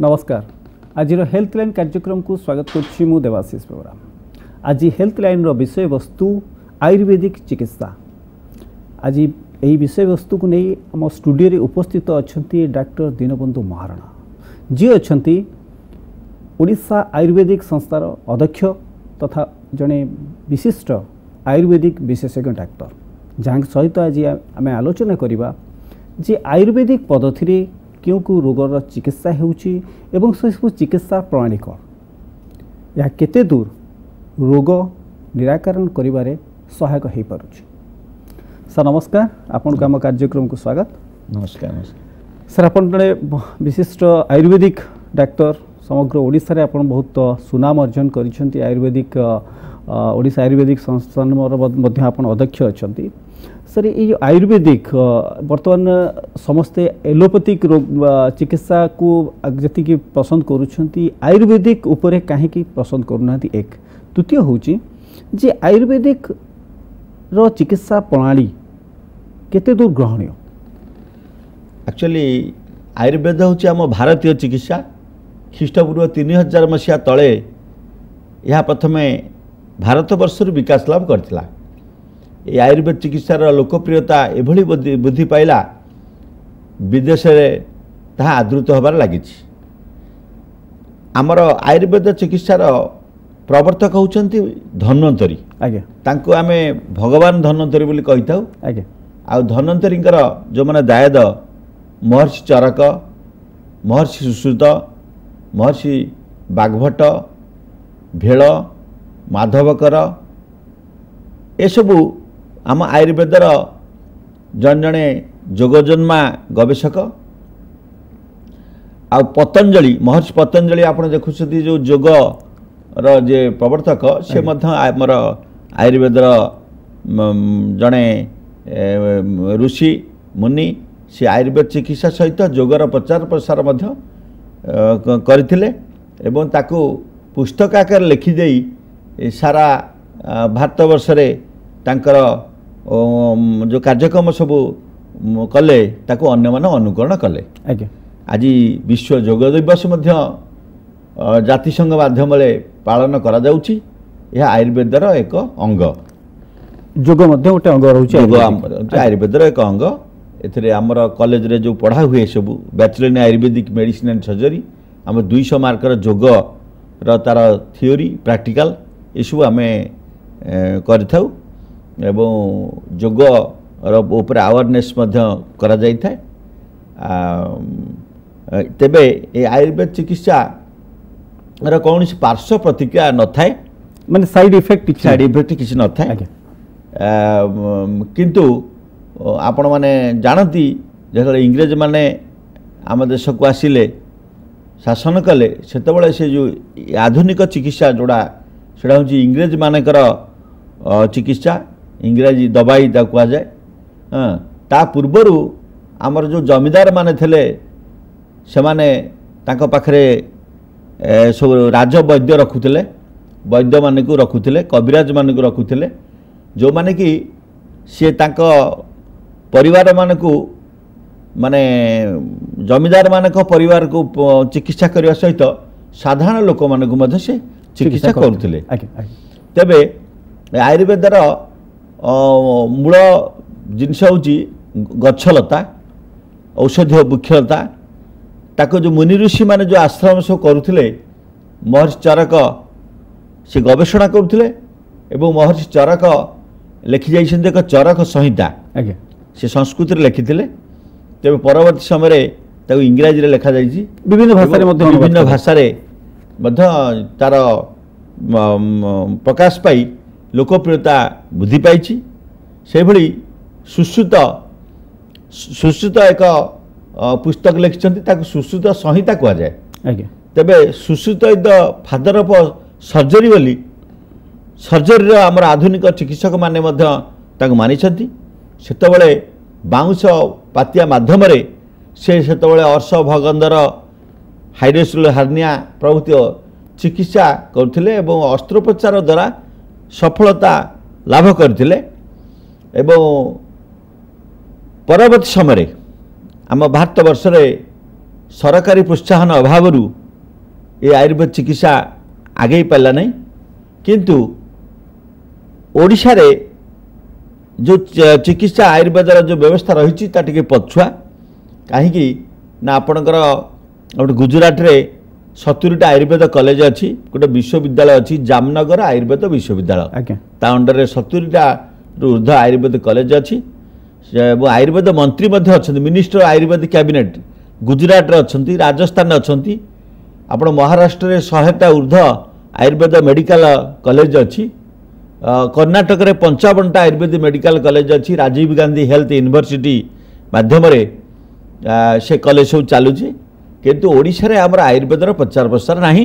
नमस्कार। आज health line कार्यक्रम को स्वागत करुच्ची मु देवाशीष बेहरा। आज हेल्थ लाइन रो विषय वस्तु आयुर्वेदिक चिकित्सा। आज यही विषय वस्तु को नहीं आम स्टूडियो रे उपस्थित अच्छा डॉक्टर दीनबंधु महाराणा जी अच्छा ओडिशा आयुर्वेदिक संस्थार अध्यक्ष तथा जड़े विशिष्ट आयुर्वेदिक विशेषज्ञ डाक्टर जहाँ सहित आज आम आलोचना करवा जे आयुर्वेदिक पद्धति क्यों को रोगर चिकित्सा होउची एवं से सब चिकित्सा प्रणाली कौन या केते दूर रोग निराकरण करिबारे सहायक हो पारुची। सर नमस्कार, आपन को आम कार्यक्रम को स्वागत। नमस्कार। सर आपन जड़े विशिष्ट आयुर्वेदिक डाक्टर समग्र ओडिशा रे आपन बहुत सुनाम अर्जन करिसेंती। आयुर्वेदिक ओडिशा आयुर्वेदिक संस्थान मध्य आपन अध्यक्ष अछंती। सर ये आयुर्वेदिक बर्तमान समस्ते एलोपैथिक रोग चिकित्सा को जी पसंद करुँच आयुर्वेदिक उपरे कहीं पसंद करूना। एक द्वितीय होची जे आयुर्वेदिक रो चिकित्सा प्रणाली केते दूर ग्रहणीय। एक्चुअली आयुर्वेद हूँ आम भारतीय चिकित्सा ख्रीष्टपूर्व 3000 मसीहा तले यह प्रथमे भारतवर्ष विकास लाभ करथिला। ये आयुर्वेद चिकित्सार लोकप्रियता एभली बुद्धि पाइला विदेश में ताहा आदृत होबार लगी। आमर आयुर्वेद चिकित्सार प्रवर्तक होउचंती धन्वंतरी। आगे तांको आमे भगवान धन्वंतरी बोली कहि थाउ। आगे आ धन्वंतरींकर जो माने दायद महर्षि चरक, महर्षि सुश्रुत, महर्षि बाघभट्ट, भेड़, माधवकर एसबू आम आयुर्वेदर जन जड़े जोगजन्मा गवेषक आ पतंजलि महर्षि पतंजलि आप देखुं जो जोग जे प्रवर्तक से आमर आयुर्वेदर जड़े ऋषि मुनि से आयुर्वेद चिकित्सा सहित जोगर प्रचार प्रसार करथिले एवं ताकू पुस्तक आकार लिखिदे सारा भारतवर्ष रे तांकर जो कार्यक्रम सब कले ताकू अन्य मान अनुकरण कले। आज विश्व योग दिवस जातिसंघ माध्यम पालन करा जाउची। यह आयुर्वेदर एक अंग योग गोटे अंग रही आयुर्वेदर एक अंग। एथिरे आमर कॉलेज रे जो पढ़ा हुए सब bachelor in Ayurvedic medicine and surgery आम 200 मार्कर योग तार थियोरी प्रैक्टिकल ये सब आम कर एवं योग ऊपर अवेयरनेस करा जाय थाए। तेबे ए आयुर्वेद चिकित्सा कौन पार्श्व प्रतिक्रिया न थाए, माने साइड इफेक्ट किसी न थाए। किंतु आपण माने जानती जो इंग्रेज माने आम देश को आसिले शासन कले सेतबेले से जो आधुनिक चिकित्सा जोड़ा सेटा हूँ इंग्रेज मानकर चिकित्सा इंग्राजी दवाई ता कह जाए। हाँ ता पूर्वरु आमर जो जमीदार माने थे से माने तांको पाखरे सब राज वैद्य रखुले, वैद्य मान को रखुले, कविराज मान को रखुले जो माने कि सी तांको परिवार मान को माने जमीदार मान परिवार को चिकित्सा करने सहित साधारण लोक मान को से चिकित्सा करुले। तेबे आयुर्वेदर मूल जिनस हूँ गछलता औषधीय वृक्षलता ताको जो मुनि ऋषि माने जो आश्रम सब करुले महर्षि चरक से गवेषणा करुले एवं महर्षि चरक लिखि जाइछन्ते एक चरक संहिता से संस्कृत लिखिथिले। तेबे परवर्ती समय ताको इंग्राजी रे लिखा जाइछि विभिन्न भाषा तार प्रकाश पाई लोकप्रियता वृद्धि पाई। से भली सुश्रुत एक पुस्तक लिखिछन्ति ताको सुश्रुत संहिता कह जाए। तेबे Sushruta is the father of surgery बोली सर्जरी आमर आधुनिक चिकित्सक माने मानिछन्ति। सेतबेले बाउंश पातिया माध्यम से सेतबेले अर्श भगंदर हाइड्रोसेलुलर हार्निया प्रभृति चिकित्सा करथिले एवं अस्त्रोपचार द्वारा सफलता लाभ करथिले। एवं परवर्ती समय आम भारतवर्ष सरकारी प्रोत्साहन अभाव ये आयुर्वेद चिकित्सा आगे पारा नहीं किंतु ओडिशा रे जो चिकित्सा आयुर्वेद जो व्यवस्था रही टे पछुआ कहीं ना आपणकर गोटे गुजरात रे 70टा आयुर्वेद कॉलेज अच्छी गोटे विश्वविद्यालय अच्छी जामनगर आयुर्वेद विश्वविद्यालय ता अंडर रे 70टा ऊर्ध्व आयुर्वेद कॉलेज अच्छी आयुर्वेद मंत्री अच्छा मिनिस्टर आयुर्वेद कैबिनेट गुजरात रे अच्छा राजस्थान अच्छा आप महाराष्ट्र रे 100टा ऊर्ध्व आयुर्वेद मेडिकल कॉलेज अच्छी कर्नाटक रे 55टा आयुर्वेद मेडिकल कॉलेज अच्छी राजीव गांधी हेल्थ यूनिवर्सिटी माध्यम से कॉलेज सब चलुची किंतु ओडिशा रे हमर आयुर्वेद रो प्रचार प्रसार नाही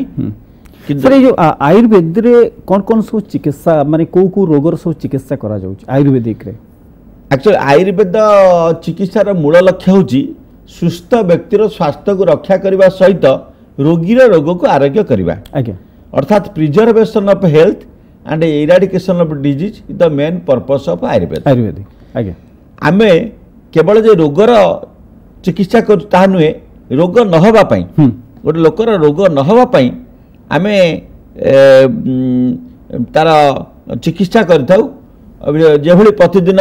सर ये जो आयुर्वेद रे कौन कौन सब चिकित्सा माने को रोगर सब चिकित्सा करा जाउछ आयुर्वेदिक रे एक्चुअली आयुर्वेद चिकित्सा रो मूल लक्ष्य होची सुस्थ व्यक्तिर स्वास्थ्य को रक्षा करबा सहित रोगी रो रोग को आरोग्य करबा आज्ञा अर्थात preservation of health and eradication of disease is the main purpose of Ayurveda आज्ञा आमे केवल जे रोगर चिकित्सा कर ता नुहे रोग न हवा पई गोटे लोकर रोग न हवा पई आमे तार चिकित्सा करथाउ जे भली प्रतिदिन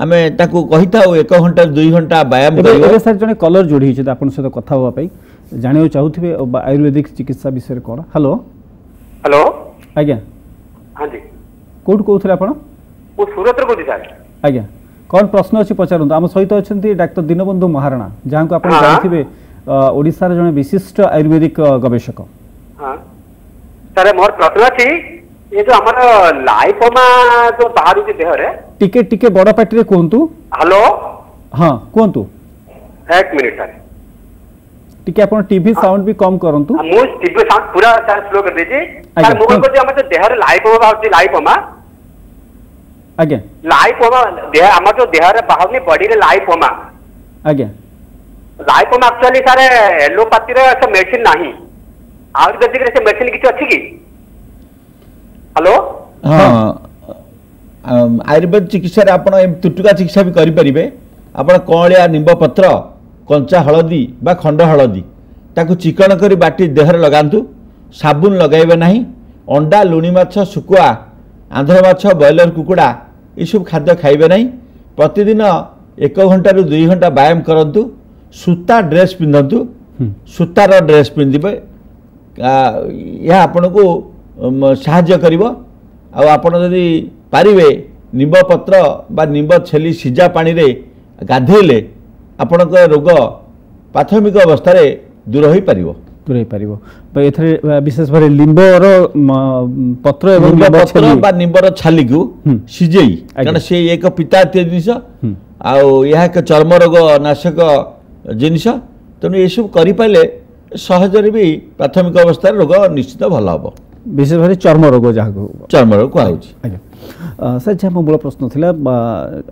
आमे ताकू कहिथाउ 1 घंटा 2 घंटा व्यायाम करियो एबे सर जने कलर जोड़ी हिचे आपन सहित कथा होवा पई जानियो चाहुथिबे आयुर्वेदिक चिकित्सा विषय कोन हेलो हेलो आज्ञा हां जी कोड कोथले आपण ओ सूरत रे कोथि सर आज्ञा कौन प्रश्न अच्छी पचारत आम सहित अच्छा डाक्टर दीनबंधु महाराणा जहाँ को आप जानते ओडिशा रे जने विशिष्ट आयुर्वेदिक गवेषक हाँ सर मोर प्रश्न अच्छी ये जो हमार लाइपोमा जो बाहर देह रे टिके टिके बड़ पार्टी रे कहंतु हेलो हाँ कहंतु 1 मिनिट सर टिके अपन टीवी साउंड भी कम करंतु मो टीवी साउंड पूरा सर स्लो कर दीजिए सर मोर को जे हमर देह रे लाइपोमा बाहर लाइपोमा आज्ञा लाइपोमा देह हमर जो देह रे बाहर नि बॉडी रे लाइपोमा आज्ञा लाइपोमा एक्चुअली सर एलोपैथी रे से मेडिसिन नाही आयुर्वेदिक रे से मेडिसिन किछ अछि की हेलो हाँ आयुर्वेद चिकित्सा आप तुटुका चिकित्सा भी करें आप कौलिया निंब पत्र कंचा हलदी बा खंड हलदी ताकू चिकन कर बाटी देहरे लगातु साबुन लगाइबे नहीं अंडा लुणी माछ सुकुआ आंध्र माछ बॉयलर कुकुड़ा ये सब खाद्य खाइबे नहीं प्रतिदिन 1 घंटा रु 2 घंटा व्यायाम करंतु सूता ड्रेस पिंधंतु सूतार ड्रेस पिंधिबे यह आपन को साहाय्य करिवो आ आपण जदि पारिबे निंब पत्र बा निंब छेली सिजा पानी रे गाधेले आपणक रोग प्राथमिक अवस्था रे दूर होई पारिबो एथरे विशेष भारे लिंबर पत्र एवं पत्र बा निंबर छाली को सिजेई कारण से एक पितातीय जिनिस आ यह एक चर्म रोग नाशक जिनिस तेणु ये सब करि पाले सहजरे भी प्राथमिक अवस्था रोग निश्चित भल हम विशेष भाव चर्म रोग जहाँ चर्म रोग कहुच्छी सर जहाँ मूल प्रश्न थिला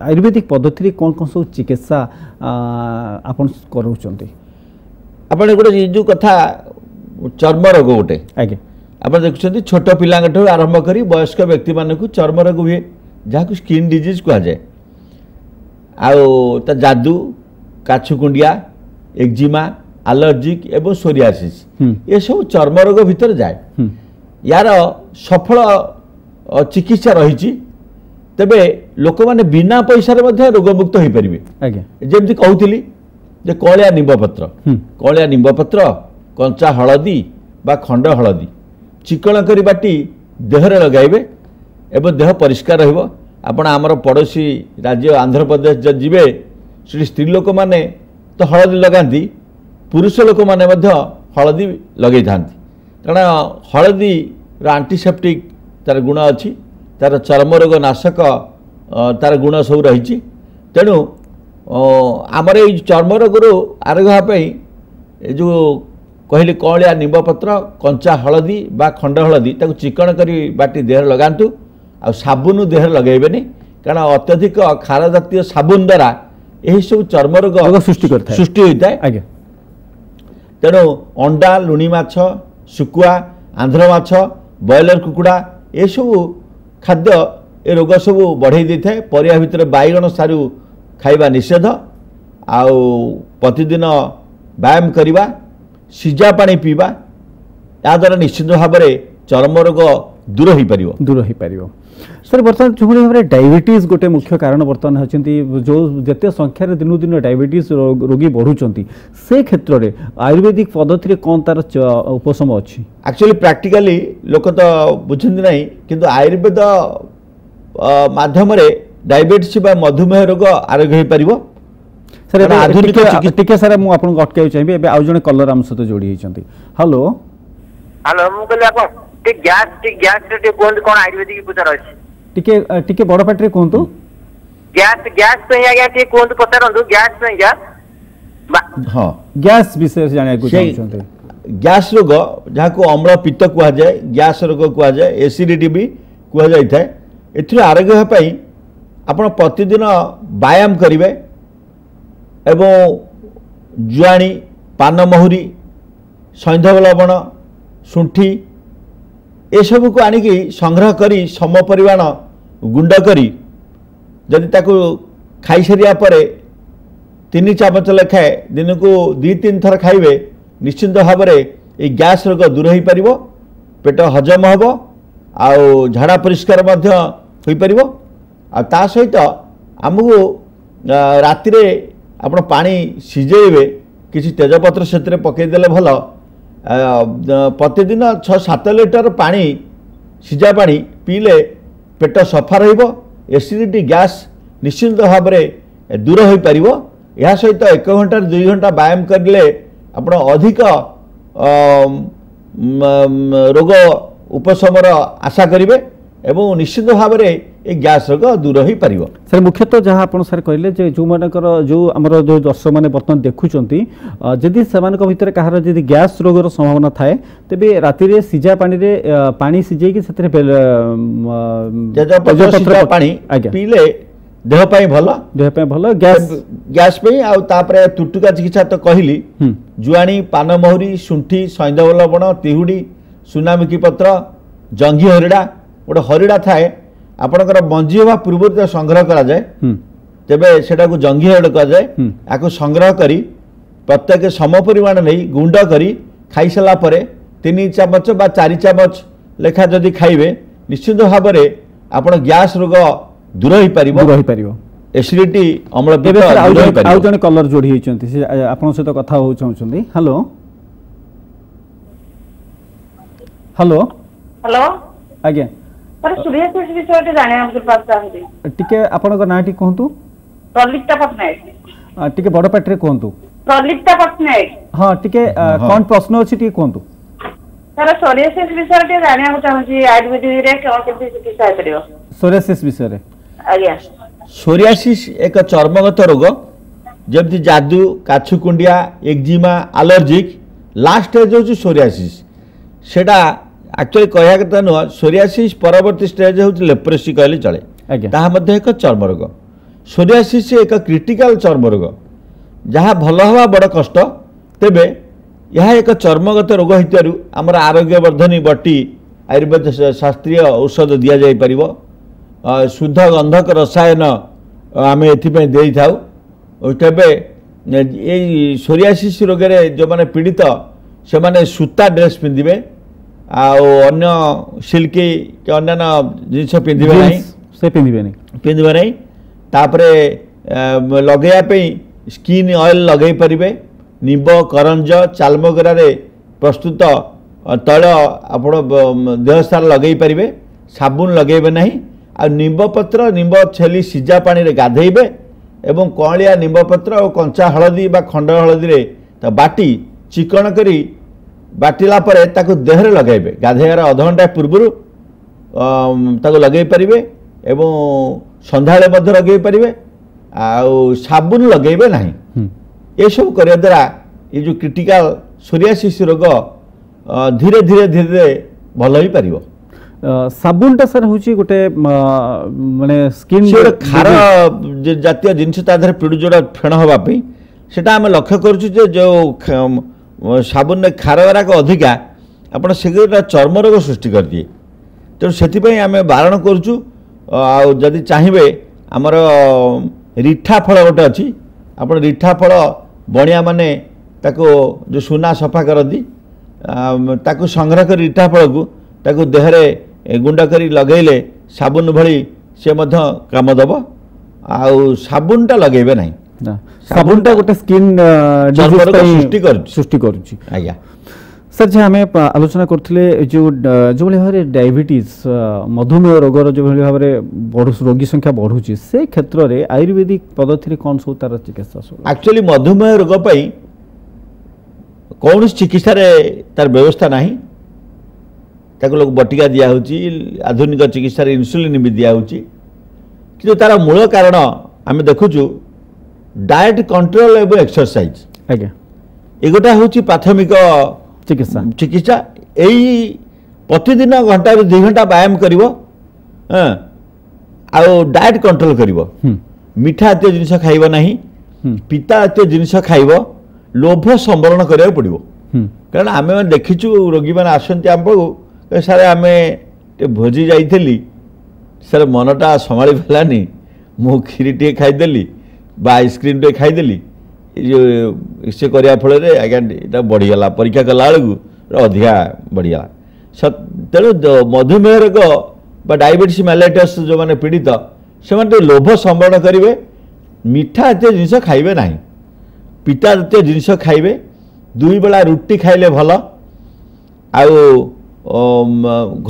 आयुर्वेदिक पद्धति कौन कौन सब चिकित्सा आपन करूछंती आपण गोटे जो कथा चर्म रोग गोटे आज्ञा आप देखुं छोट पिलाठू आरंभ कर वयस्क व्यक्ति मानक चर्म रोग हुए जहाँ स्किन डिजीज कह जाए आ जादू काछुकुंडिया एक्जिमा एलर्जिक एवं सोरियासिस ये सब चर्म रोग भितर जाए यार सफल चिकित्सा रही तेबे लोक मैंने बिना पैसा रोगमुक्त हो पारे जमी कहूली जे कलिया निंबपत्र कंचा हलदी बा खंड हलदी चिकण करी बाटी देहरे लगाइबे एवं देह परिष्कार रहिबो आपण आमर पड़ोसी राज्य आंध्र प्रदेश जब जीवे से स्त्री लोक मैंने तो हलदी लगाती पुरुष लोक मैंने हलदी लगे था कारण हलदी आंटीसेप्टिक तार गुण अच्छी तार चर्म रोग नाशक तार गुण सब रही तेणु आमर ये चर्म रोग आरोग्य जो कहली कलिया निंबपत्र कंचा हलदी बा खंड हलदी ताको चिकण करी बाटी देह लगातु आ साबुन देह लगेबेनी कारण अत्यधिक खार जातीय साबुन द्वारा यही सब चर्म रोग सृष्टि होता है तेणु अंडा लुणी माछ सुकुआ आंध्र माछ बॉयलर कुकुड़ा ये सब खाद्य ए रोग सब बढ़ई दे था परिया भितर बैगण सारू खाइबा निषेध आउ प्रतिदिन व्यायाम करिबा सीजा पानी पीवा या द्वारा निश्चित भाव में चर्म रोग दूर हो पार। सर बर्तमान जो भाव में डायबिटीज गोटे मुख्य कारण बर्तमान होती जो जिते संख्यार दिन दिन डायबिटीज रोगी बढ़ुंट से क्षेत्र में आयुर्वेदिक पद्धति कौन तार उपशम अच्छी एक्चुअली प्रैक्टिकली लोक तो बुझती ना किंतु आयुर्वेद माध्यम डायबिटीज मधुमेह रोग आरोग्य हो पार। सर आधुनिक टिके सर मु आपन को अटकाय चाहिए एबे आउ जने कलर हम सहित जोड़ी हिचंती। हेलो हेलो मु कहले आपन टे गैस टे कोन कोन आयुर्वेदिक उपचार अछि टिके बड़ पाटरे कोंतु गैस पे या टे कोन पचारंतु गैस पे या हां गैस विषय जाने को चाहते गैस रोग जहाँ को अम्ल पित्त कह जाए गैस रोग कह जाए एसिडिटी भी कह जाए एथि आरोग्य पाई आपण प्रतिदिन व्यायाम करिवे एवं जुआणी पान महुरी सैंधव लवण शुंठी ये सब को आनिकी संग्रह करी सम परिमाण गुंड करी जदि ताकू खाई सारिया परे 3 चामच लेखाए दिन को 2-3 थर खाइबे निश्चिंत भाव में ये गैस रोग दूर हो पार पेट हजम हम आउ झाड़ा परिष्कार हो पार आ ता सहित आमको राति आप पानी सिझेबे किसी तेजपत्र से पकईदे भल प्रतिदिन 6-7 लिटर पानी सिझा पानी पीले पेट सफा एसिडिटी गैस निश्चिंत भाव में दूर हो पार। यह सहित 1 घंटा 2 घंटा व्यायाम करले आप अधिक रोग उपशमर आशा करेंगे एवं निश्चित भाव में ये गैस रोग दूर हो पार। सर मुख्यतः जहाँ आप सर कहले जो मानकर जो आमर जो दर्शक मैंने बर्तमान देखुं जदि से भितर कहार जदि गैस रोगर संभावना थाए तेबे राति सिझा पानी रे पानी सिझेकी से पानी पीले देह भल गैस पे आउे तुटुका चिकित्सा तो कहली जुआणी पान महुरी शुंठी सैंधव लवण तिहुड़ी सुनामिकी पत्र जंघी हरिड़ा गोटे हरिड़ा थाए आपणकर मंजी हवा पूर्व संग्रह करा जाए तेबे सेटा को जंघी हरिड़ कह जाए या संग्रह करी प्रत्येक सम परिमाण नहीं गुंड करी खाई सारा परे 3 चामच बा 4 चामच लेखा जदि खाइबे निश्चित भाव में आपण गैस रोग दूर हो पार एसिडिटी अम्ल पित्त आउ जने कलर जोड़ी हिचंती से आपन सहित कथा हो चाहउछंती। हेलो हेलो हेलो आज्ञा पर सूर्यकोश विषय टे जाने हम पास चाहती टिके आपन को नाटी कहंतु प्रलिप्ता पटनायक टिके बड़ पाटरे कहंतु प्रलिप्ता पटनायक हां टिके कोन प्रश्न अछि टिके कहंतु सर सोरियासिस विषय टे जाने हम चाहूची आयुर्वेदिक रे कोन केते चिकित्सा करियो सोरियासिस विषय रे आज्ञा सोरियासिस एक चर्मगत रोग जमती जादू काछुकुंडिया एक्जिमा एलर्जिक लास्ट स्टेज हो सोरियासिस सेटा एक्चुअली कहया कथा नुह सोरियासिस परवर्ती स्टेज हो लेप्रेसी कहले चले ताहा मध्ये एक चर्म रोग सोरियासिस एक क्रिटिकल चर्म रोग जहाँ भल हवा बड़ कष्ट तेबे यह एक चर्मगत रोग हितारु आमर आरोग्य वर्धनी बटी आयुर्वेद शास्त्रीय औषध दि जाई परिबो शुद्ध गंधक रसायन आम एथि थाउ तेबे ये सोरियासिस रोग जो माने पीड़ित से माने सूता ड्रेस पिंधिबे अन्य सिल्की कि अन्य जिनस पिंधिबे नहीं से पिंधिबे नहीं तापरे लगेया स्किन ऑयल लगे पारे निंब करंज चालमगरा प्रस्तुत तैल आप देहसार लगे पारे साबुन लगेबे नहीं आ निंब पत्र निंब छेली सिझा पानी रे गाधेबे एवं कलिया निंब पत्र और कंचा हलदी बा खंड हलदी रे बाटी चिकन करी बाटिला परे ताको देहरे लगेबे गाधेयार अध घंटा पूर्व ताको लगे पारे एवं संध्याले मध्य लगे पारे आउ साबुन लगेबे नहीं ये सब करिया द्वारा ये जो क्रिटिकल सोरियासिस रोग धीरे धीरे धीरे भल हो पारिबो। साबुन टा सर होची गोटे माने स्किन खार जातीय जिनस ताधर पीड़ु जोड़ा फेण होगापी सेटा आम लक्ष्य करुचु जे जो साबुन खार गुराक अधिका आप चर्म रोग सृष्टि कर दिए तेणु से आम बारण करुचु आदि चाहिए आमर रिठा फल गोटे अच्छी आप रिठा फल बणिया माने ताको जो सुना सफा करती ताको संग्रह कर इटा फल को ताको देहरे गुंडा करी लगेले साबुन भली से मध्य काम दब आउ साबुनटा लगेबे नहीं साबुनटा गोटे स्किन सृष्टि कर आज्ञा सर जहाँ आम आलोचना करथिले जो भाव डायबिटीज मधुमेह रोगर जो भाव बढ़ रोगी संख्या बढ़ुची से क्षेत्र में आयुर्वेदिक पद्धति कौन सब तार चिकित्सा सब एक्चुअली मधुमेह रोग पाई कौन चिकित्सा तार व्यवस्था नहीं ताको लोग बटिका दिया होची आधुनिक चिकित्सा इन्सुलिन भी दिया होची कि तार मूल कारण आम देखुचु डाएट कंट्रोल एवं एक्सरसाइज आज्ञा एगोटा होची प्राथमिक चिकित्सा चिकित्सा यही प्रतिदिन घंटा 2 घंटा व्यायाम करिवो आउ डाएट कंट्रोल करिवो मीठा जातीय जिनिस खाइबो नहीं पिता जातीय जिनिस खाइबो लोभ संवरण करिया पड़िवो कारण आमे देखिचु रोगी माने आसंती हमको सारे आमे भोजी जाइथली सर मनटा संभाली भेलानी मु खीरी टे खाइदेली बा आइसक्रीम टे खाइदेली से करिया फल आज्ञा बढ़ीगला परीक्षा कला बेलू अधिका बढ़ीगला तेणु मधुमेह रोग बा डायबिटीज मेलाइटस जो मैंने पीड़ित से लोभ संवरण करेंगे मीठा जातीय जिनिस खाइबे नहीं पिता जातीय जिनिस खाइबे 2 बेला रुटी खाइले भल आउ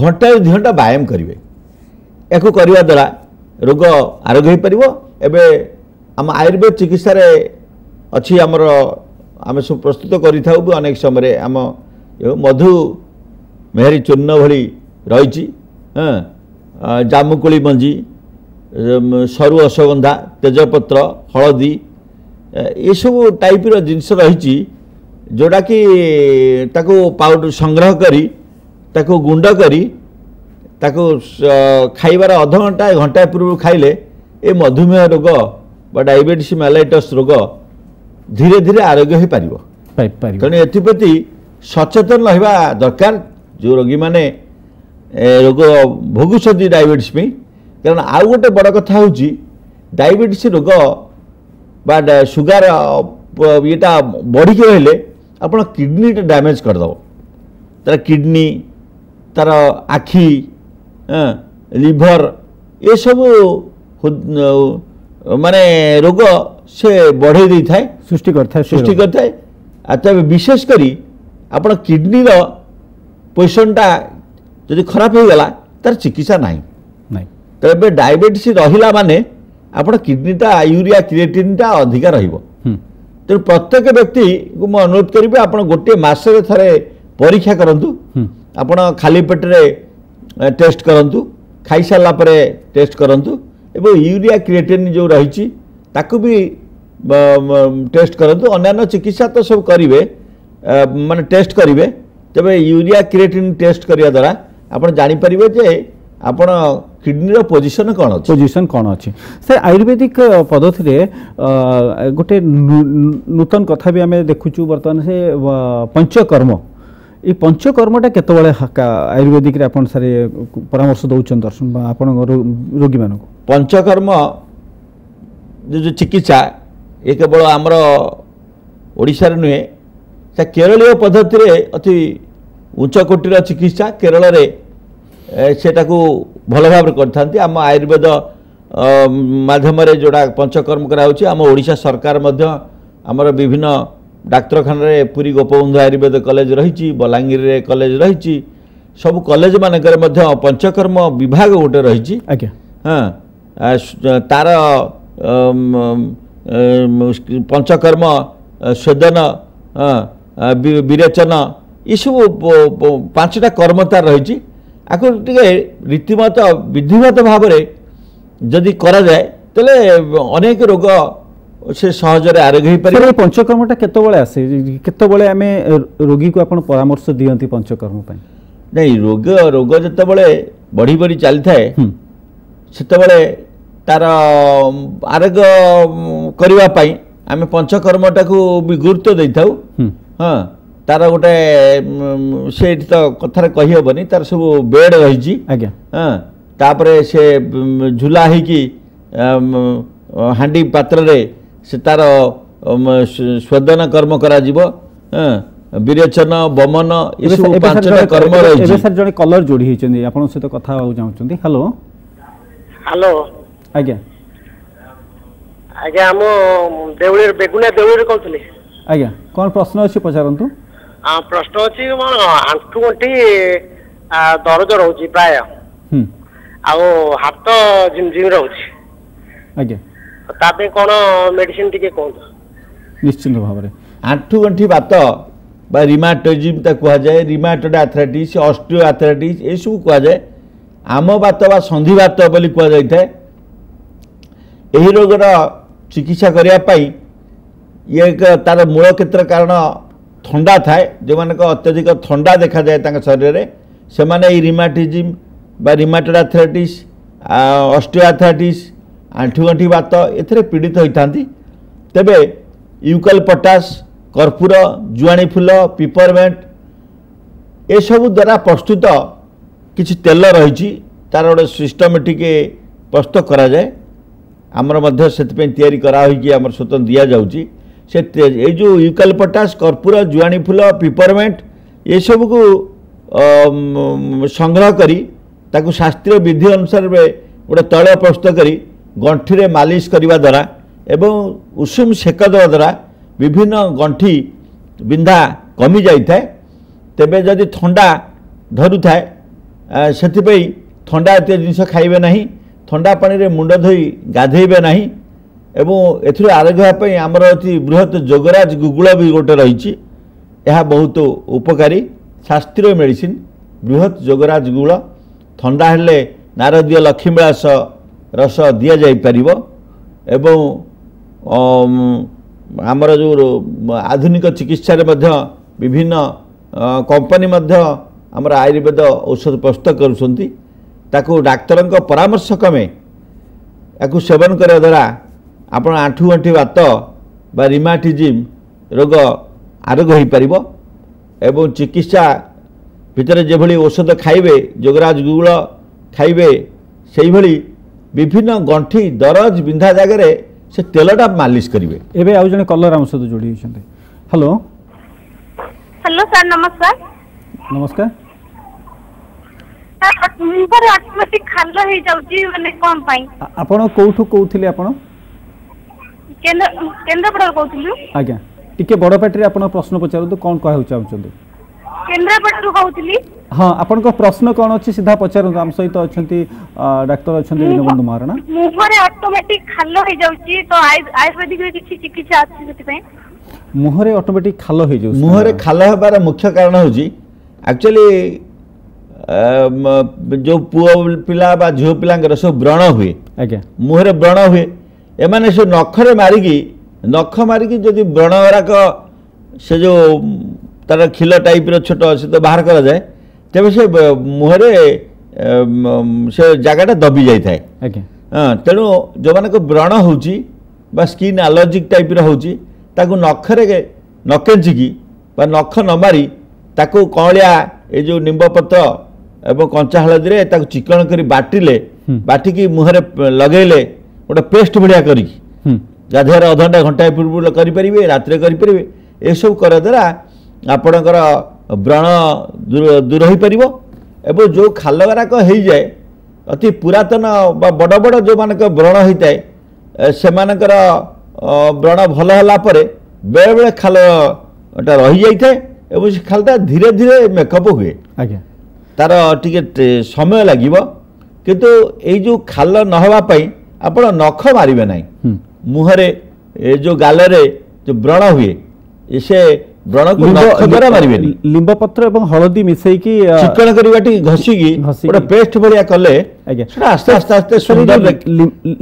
घंटा 2 घंटा व्यायाम करेंगे या करने द्वारा रोग आरोग्य हो पार एवं आम आयुर्वेद चिकित्सा अच्छी आमर आम सब प्रस्तुत करें भी अनेक समय आम मधु मेहरी चूर्ण भली रही जामुकोली मंजी सरु अश्वगंधा तेजपत्र हलदी ये सब टाइप जिनस रही जोड़ा कि ताको पाउडर संग्रह करी ताको गुंड करी ताको खाइबार अध घंटा घंटा पूर्व खाइले ए मधुमेह रोग बा डायबिटीज मेलाइटस रोग धीरे धीरे आरोग्य हो पार तेणु एप्रति सचेतन रहा दरकार जो रोगी मैंने रोग भोगुंट डायबिटीज पे कारण आउ गोटे बड़ कथा हूँ डायबिटीज रोग बा सुगार येटा बढ़ी रहिले आपण किडनी डैमेज करदेव तार किडनी तार आखि लिभर ये सब माने रोग से बढ़े दे थाए सृष्टि करता है विशेष करी आपण किडनी रो पोजिशनटा जदि खराब हो गला तार चिकित्सा नहीं तबे डायबिटीज रहिला माने आपण किडनीटा यूरिया क्रिएटिनटा अधिका रहिबो तेणु प्रत्येक व्यक्ति को मैं अनुरोध करी आपण गोटे मासरे थरे परीक्षा करंतु आपण खाली पेटरे टेस्ट करंतु खाई सारा परे टेस्ट करंतु एवं यूरिया क्रिएटिन जो रही ताकू भी टेस्ट करंतु अन्य चिकित्सा तो सब करेंगे माने टेस्ट करेंगे तेरे यूरिया क्रिएटिन टेस्ट करिया द्वारा आपण जानि परिबे जे आपण किडनी रो पोजीशन कौन अच्छी सर आयुर्वेदिक पद्धति रे गोटे नूतन कथा भी आम देखुचु बर्तमान से पंचकर्म ये पंचकर्मटा केत आयुर्वेदिक रे आपण सारे परामर्श दौरान दर्शन आपण रोगी मान पंचकर्म जो चिकित्सा ये केवल आमर ओडिशा रे नुहे से केरलीय पद्धति रे अति उच्च कोटीर चिकित्सा केरल रे सेटा को भल भाव करथांती आम आयुर्वेद माध्यम जोड़ा पंचकर्म कराउछि आम ओडिशा सरकार मध्य आमर विभिन्न डाक्तरखाना रे पुरी गोपबंधु आयुर्वेद कॉलेज रही बलांगीर रे कॉलेज रही सब कॉलेज मानकर मध्य पंचकर्म विभाग गोटे रही हाँ तार पंचकर्म स्वेदन विरेचन ये सब 5टा कर्म तार रही आपको रीतिमत विधिमत भाव जदि करा जाए तेले अनेक रोग से सहजरे आरोग्य हो पारे। पंचकर्मटा केतबेले आसे केतबेले आमे रोगी को आपण परामर्श दियंती पंचकर्म पई नहीं रोग जतबेले बढ़ी बढ़ी चली थाए सेतबेले तार आरोग्य करबा पई आमे पंचकर्मटा को भी गुरुत्व देई थाउ हां तार गोटे से तो कथार कही हेबनी तार सब बेड रही हाँ तापरे से झुला ही हाँडी पात्र रे से तार ସ୍ୱେଦନ କର୍ମ କରାଯିବ ବିରେଚନ ବମନ ଏସବୁ 5ଟା କର୍ମ ରହିଛି। ଏବେ ସାର୍ ଜଣେ କଲର ଯୋଡ଼ି ହେଇଛନ୍ତି ଆପଣଙ୍କ ସହିତ କଥା ହେବାକୁ ଚାହୁଁଛନ୍ତି। ହ୍ୟାଲୋ ହ୍ୟାଲୋ ଆଜ୍ଞା ଆଜ୍ଞା ଆମ ଦେଉଳି ବେଗୁନିଆ ଦେଉଳିରେ କହୁଥିଲି। ଆଜ୍ଞା କ'ଣ ପ୍ରଶ୍ନ ଅଛି ପଚାରନ୍ତୁ। ପ୍ରଶ୍ନ ଅଛି କ'ଣ ଆଣ୍ଠୁ ଗଣ୍ଠି ଦରଜ ରହୁଛି ପ୍ରାୟ ଆଉ ହାତ ଝିମଝିମ ରହୁଛି ଆଜ୍ଞା ତା ପାଇଁ କ'ଣ ମେଡିସିନ ଟିକେ କୁହନ୍ତୁ। ନିଶ୍ଚିନ୍ତ ଭାବରେ ଆଣ୍ଠୁ ଗଣ୍ଠି ବାତ ବା ରିମାଟୋଜିମ୍ ତା କୁହାଯାଏ ରିମାଟଏଡ୍ ଆର୍ଥ୍ରାଇଟିସ୍ ଅଷ୍ଟିଓ ଆର୍ଥ୍ରାଇଟିସ୍ ଏସବୁ କୁହାଯାଏ। ଆମ ବାତ ବା ସନ୍ଧି ବାତ ବୋଲି କୁହାଯାଇଥାଏ। ଏହି ରୋଗର ଚିକିତ୍ସା କରିବା ପାଇଁ ଇଏ ତାର ମୂଳ କ୍ଷେତ୍ର କାରଣ ଥଣ୍ଡା ଥାଏ। ଯେଉଁମାନଙ୍କ ଅତ୍ୟଧିକ ଥଣ୍ଡା ଦେଖାଯାଏ ତାଙ୍କ ଶରୀରରେ ସେମାନେ ଏହି ରିମାଟିଜିମ୍ ବା ରିମାଟଏଡ୍ ଆର୍ଥ୍ରାଇଟିସ୍ ଅଷ୍ଟିଓ ଆର୍ଥ୍ରାଇଟିସ୍ ଆଣ୍ଠୁଗଣ୍ଠି ବାତ ଏଥିରେ ପୀଡ଼ିତ ହୋଇଥାନ୍ତି। ତେବେ ୟୁକାଲିପ୍ଟାସ୍ କର୍ପୂର ଜୁଆଣି ଫୁଲ ପିପରମେଣ୍ଟ ଏସବୁ ଦ୍ୱାରା ପ୍ରସ୍ତୁତ କିଛି ତେଲ ରହିଛି ତାର ଗୋଟେ ସିଷ୍ଟମେଟିକ୍ ପ୍ରସ୍ତୁତ କରାଯାଏ। ଆମର ମଧ୍ୟ ସେଥିପାଇଁ ତିଆରି କରାହୋଇକି ଆମର ସ୍ୱତନ୍ତ୍ର ଦିଆଯାଉଛି। ସେ ଏଇ ଯେଉଁ ୟୁକାଲିପ୍ଟାସ୍ କର୍ପୂର ଜୁଆଣି ଫୁଲ ପିପରମେଣ୍ଟ ଏସବୁକୁ ସଂଗ୍ରହ କରି ତାକୁ ଶାସ୍ତ୍ରୀୟ ବିଧି ଅନୁସାରେ ଗୋଟେ ତୈଳ ପ୍ରସ୍ତୁତ କରି ଗଣ୍ଠିରେ ମାଲିସ କରିବା ଦ୍ୱାରା ଏବଂ ଉଷୁମ ସେକ ଦେବା ଦ୍ୱାରା ବିଭିନ୍ନ ଗଣ୍ଠି ବିନ୍ଧା କମି ଯାଇଥାଏ। ତେବେ ଯଦି ଥଣ୍ଡା ଧରୁଥାଏ ସେଥିପାଇଁ ଥଣ୍ଡା ଜାତୀୟ ଜିନିଷ ଖାଇବେ ନାହିଁ। ଥଣ୍ଡା ପାଣିରେ ମୁଣ୍ଡ ଧୋଇ ଗାଧେଇବେ ନାହିଁ ଏବଂ ଏଥିରୁ ଆରୋଗ୍ୟ ହେବା ପାଇଁ ଆମର ଅଛି ବୃହତ୍ ଯୋଗରାଜ ଗୁଗୁଳ ବି ଗୋଟେ ରହିଛି। ଏହା ବହୁତ ଉପକାରୀ ଶାସ୍ତ୍ରୀୟ ମେଡ଼ିସିନ ବୃହତ୍ ଯୋଗରାଜ ଗୁଗୁଳ। ଥଣ୍ଡା ହେଲେ ନାରଦୀୟ ଲକ୍ଷ୍ମୀବିଳାସ ରସ ଦିଆଯାଇପାରିବ ଏବଂ ଆମର ଯେଉଁ ଆଧୁନିକ ଚିକିତ୍ସାରେ ମଧ୍ୟ ବିଭିନ୍ନ କମ୍ପାନୀ ମଧ୍ୟ ଆମର ଆୟୁର୍ବେଦ ଔଷଧ ପ୍ରସ୍ତୁତ କରୁଛନ୍ତି। ତାକୁ ଡାକ୍ତରଙ୍କ ପରାମର୍ଶ କ୍ରମେ ୟାକୁ ସେବନ କରିବା ଦ୍ୱାରା ଆପଣ ଆଣ୍ଠୁଗଣ୍ଠି ବାତ ବା ରିମାଟିଜିମ୍ ରୋଗ ଆରୋଗ୍ୟ ହୋଇପାରିବ ଏବଂ ଚିକିତ୍ସା ଭିତରେ ଯେଭଳି ଔଷଧ ଖାଇବେ ଯୋଗରାଜ ଗୁଗୁଳ ଖାଇବେ ସେଇଭଳି ବିଭିନ୍ନ ଗଣ୍ଠି ଦରଜ ବିନ୍ଧା ଜାଗାରେ ସେ ତେଲଟା ମାଲିସ କରିବେ। ଏବେ ଆଉ ଜଣେ କଲର ଆମ ସହିତ ଯୋଡ଼ି ହୋଇଛନ୍ତି। ହ୍ୟାଲୋ ହ୍ୟାଲୋ ସାର୍ ନମସ୍କାର। ନମସ୍କାର ମୁହଁରେ ଅଟୋମେଟିକ ଖାଲ ହେଇଯାଉଛି ମାନେ କ'ଣ ପାଇଁ? ଆପଣ କୋଉଠୁ କହୁଥିଲେ? ଆପଣ କେନ୍ଦ୍ରାପଡ଼ାରୁ କହୁଥିଲୁ। ଆଜ୍ଞା ଟିକେ ବଡ଼ ପାଟିରେ ଆପଣ ପ୍ରଶ୍ନ ପଚାରନ୍ତୁ କ'ଣ କହିବାକୁ ଚାହୁଁଛନ୍ତି? କେନ୍ଦ୍ରାପଡ଼ାରୁ କହୁଥିଲି। ହଁ ଆପଣଙ୍କ ପ୍ରଶ୍ନ କ'ଣ ଅଛି ସିଧା ପଚାରନ୍ତୁ। ଆମ ସହିତ ଅଛନ୍ତି ଡାକ୍ତର ଅଛନ୍ତି ଦୀନବନ୍ଧୁ ମହାରଣା। ମୁହଁରେ ଅଟୋମେଟିକ ଖାଲ ହେଇଯାଉଛି ତ ଆୟୁର୍ବେଦିକରେ କିଛି ଚିକିତ୍ସା ଅଛି ସେଥିପାଇଁ? ମୁହଁରେ ଅଟୋମେଟିକ ଖାଲ ହେଇଯାଉଛି। ମୁହଁରେ ଖାଲ ହେବାର ମୁଖ୍ୟ କାରଣ ହେଉଛି ଆକ୍ଚୁଆଲି ଯେଉଁ ପୁଅ ପିଲା ବା ଝିଅ ପିଲାଙ୍କର ସବୁ ବ୍ରଣ ହୁଏ। ଆଜ୍ଞା ମୁହଁରେ ବ୍ରଣ ହୁଏ। ଏମାନେ ସବୁ ନଖରେ ନଖ ମାରିକି ଯଦି ବ୍ରଣ ଗୁଡ଼ାକ ସେ ଯେଉଁ ତାର ଖିଲ ଟାଇପ୍ର ଛୋଟ ସେ ତ ବାହାର କରାଯାଏ ତେବେ ସେ ମୁହଁରେ ସେ ଜାଗାଟା ଦବି ଯାଇଥାଏ। ଆଜ୍ଞା ତେଣୁ ଯେଉଁମାନଙ୍କ ବ୍ରଣ ହେଉଛି ବା ସ୍କିନ୍ ଆଲର୍ଜିକ୍ ଟାଇପ୍ର ହେଉଛି ତାକୁ ନଖରେ ନ କେଞ୍ଚିକି ବା ନଖ ନ ମାରି ତାକୁ କଅଁଳିଆ ଏଇ ଯେଉଁ ନିମ୍ବପତ୍ର ଏବଂ କଞ୍ଚା ହଳଦୀରେ ତାକୁ ଚିକଣ କରି ବାଟିକି ମୁହଁରେ ଲଗେଇଲେ ଗୋଟେ ପେଷ୍ଟ ଭଳିଆ କରିକି ଗାଧୋଇବାର ଅଧଘଣ୍ଟା ଘଣ୍ଟାଏ ପୂର୍ବରୁ କରିପାରିବେ ରାତିରେ କରିପାରିବେ। ଏସବୁ କରିବା ଦ୍ୱାରା ଆପଣଙ୍କର ବ୍ରଣ ଦୂର ହୋଇପାରିବ ଏବଂ ଯେଉଁ ଖାଲ ଗୁଡ଼ାକ ହେଇଯାଏ ଅତି ପୁରାତନ ବା ବଡ଼ ବଡ଼ ଯେଉଁମାନଙ୍କ ବ୍ରଣ ହୋଇଥାଏ ସେମାନଙ୍କର ବ୍ରଣ ଭଲ ହେଲା ପରେ ବେଳେବେଳେ ଖାଲଟା ରହିଯାଇଥାଏ ଏବଂ ସେ ଖାଲଟା ଧୀରେ ଧୀରେ ମେକଅପ୍ ହୁଏ। ଆଜ୍ଞା ତାର ଟିକେ ସମୟ ଲାଗିବ କିନ୍ତୁ ଏଇ ଯେଉଁ ଖାଲ ନ ହେବା ପାଇଁ ଆପଣ ନଖ ମାରିବେ ନାହିଁ। ମୁହଁରେ ଏ ଯେଉଁ ଗାଲରେ ଯେଉଁ ବ୍ରଣ ହୁଏ ସେ ବ୍ରଣକୁ ନଖ ଦ୍ୱାରା ମାରିବେନି। ଲିମ୍ବପତ୍ର ଏବଂ ହଳଦୀ ମିଶେଇକି ଚିକଣ କରିବାଟି ଘଷିକି ଗୋଟେ ପେଷ୍ଟ ଭଳିଆ କଲେ ସେଟା ଆସ୍ତେ ଆସ୍ତେ ଆସ୍ତେ ସୁନ୍ଦର।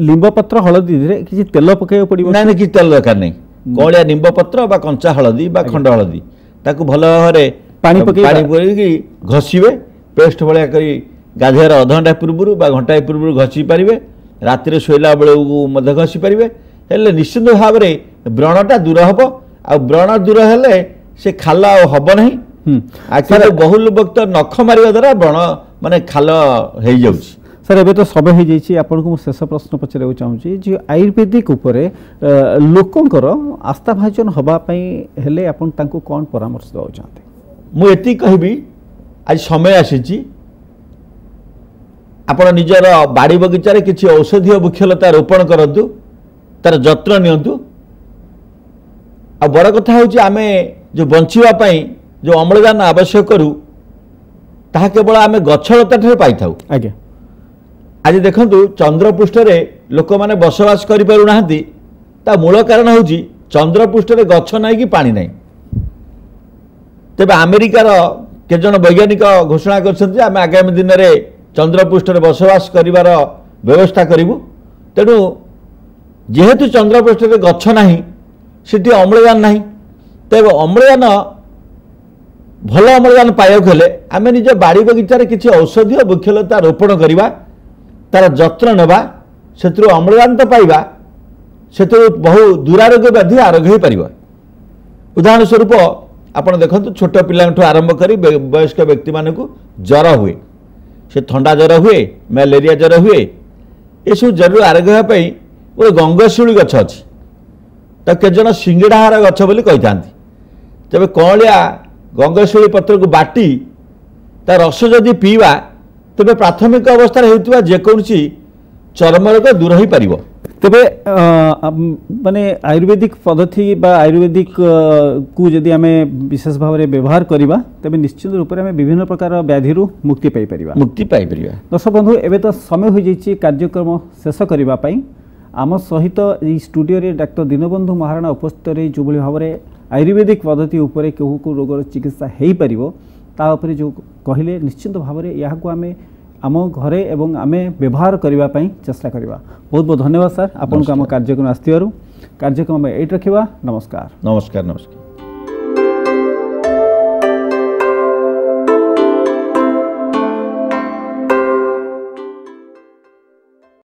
ଲିମ୍ବପତ୍ର ହଳଦୀରେ କିଛି ତେଲ ପକାଇବାକୁ ପଡ଼ିବ? ନାଇଁ କିଛି ତେଲ ଦରକାର ନାହିଁ। କଅଁଳିଆ ନିମ୍ବପତ୍ର ବା କଞ୍ଚା ହଳଦୀ ବା ଖଣ୍ଡ ହଳଦୀ ତାକୁ ଭଲ ଭାବରେ ପାଣି ପକାଇକି ଘଷିବେ ପେଷ୍ଟ ଭଳିଆ କରି ଗାଧୋଇବାର ଅଧଘଣ୍ଟା ପୂର୍ବରୁ ବା ଘଣ୍ଟାଏ ପୂର୍ବରୁ ଘଷି ପାରିବେ। ରାତିରେ ଶୋଇଲା ବେଳକୁ ମଧ୍ୟ ଘଷି ପାରିବେ। ହେଲେ ନିଶ୍ଚିତ ଭାବରେ ବ୍ରଣଟା ଦୂର ହେବ ଆଉ ବ୍ରଣ ଦୂର ହେଲେ ସେ ଖାଲ ଆଉ ହେବ ନାହିଁ। ଆକ୍ଚୁଆଲି ବହୁଳ ବକ୍ତ ନଖ ମାରିବା ଦ୍ୱାରା ବ୍ରଣ ମାନେ ଖାଲ ହେଇଯାଉଛି। सर एबे तो समय हो जाइए आपको शेष प्रश्न पचार चाहूँगी जे आयुर्वेदिक उपरे लोकंकर आस्था भाजन हवापाई हेले आपन तांको कौन परामर्श देवा चाहते मुझे कहबी आज समय आसी आपण निजर बाड़ी बगीचार किसी औषधीय वृक्षलता रोपण करंतु तार जत्न नियंतु आ बड़ कथा हूँ आम जो बंचापी जो अम्लजान आवश्यक करूँ ताहा केवल आम गछलता ठारे पाई थाउ। आज्ञा आज देखंतु चंद्रपृष्ठ रे लोक माने बसवास करि पारु नाहंती ता मूल कारण होउची चंद्रपृष्ठ रे गछ नाही कि पानी नाही। तेबे अमेरिकार के जन वैज्ञानिक घोषणा करछन्ती आम आगामी दिन रे चंद्रपृष्ठ रे बसवास करिवार व्यवस्था करिवु। तेणु जेहेतु चंद्रपृष्ठ रे गछ नाही सेठी अम्लजान नाही तेबे अम्लजान भल अम्लजान पाइबाक हेले आम निज बाड़ी बगीचार किसी औषधीय वृक्षलता रोपण करवा तार जत्न नेबा से अम्लजान तो पाइबा से बहु दुरारोग्य व्याधि आरोग्य हो पार। उदाहरण स्वरूप आप देखो छोट पिलाठू आरंभ कर वयस्क व्यक्ति मान ज्वर हुए से ठंडा ज्वर हुए मलेरिया ज्वर हुए ये सब ज्वर आरोग्य होगापी गोटे गंगशिउली गछ अच्छी तो केजन सिंगड़ाहार गछ बोली कही था तेज कौलिया गंगशिउली पत्र को बाटी ता रस जदि पीवा तेरे प्राथमिक अवस्था होता जेकोसी चर्म रोग दूर हो पार। तेबे माने आयुर्वेदिक पद्धति बा आयुर्वेदिक को जदि आम विशेष भाव में व्यवहार करवा तेबे निश्चित रूप से विभिन्न प्रकार व्याधि मुक्ति पाई दर्शक बंधु एवं तो समय हो जाइए कार्यक्रम शेष करने आम सहित स्टूडियो रे डाक्टर दीनबंधु महाराणा उपस्थित रही जो भाव में आयुर्वेदिक पद्धति उपरे केहू को रोगर चिकित्सा हो पार ता उपरे जो कहले निश्चित भाव में यहाँ आम आम घरे एवं आम व्यवहार करने चेष्टा करवा। बहुत बहुत धन्यवाद सर आपन को आम कार्यक्रम आसथिबारु कार्यक्रम ये रखा। नमस्कार। नमस्कार नमस्कार।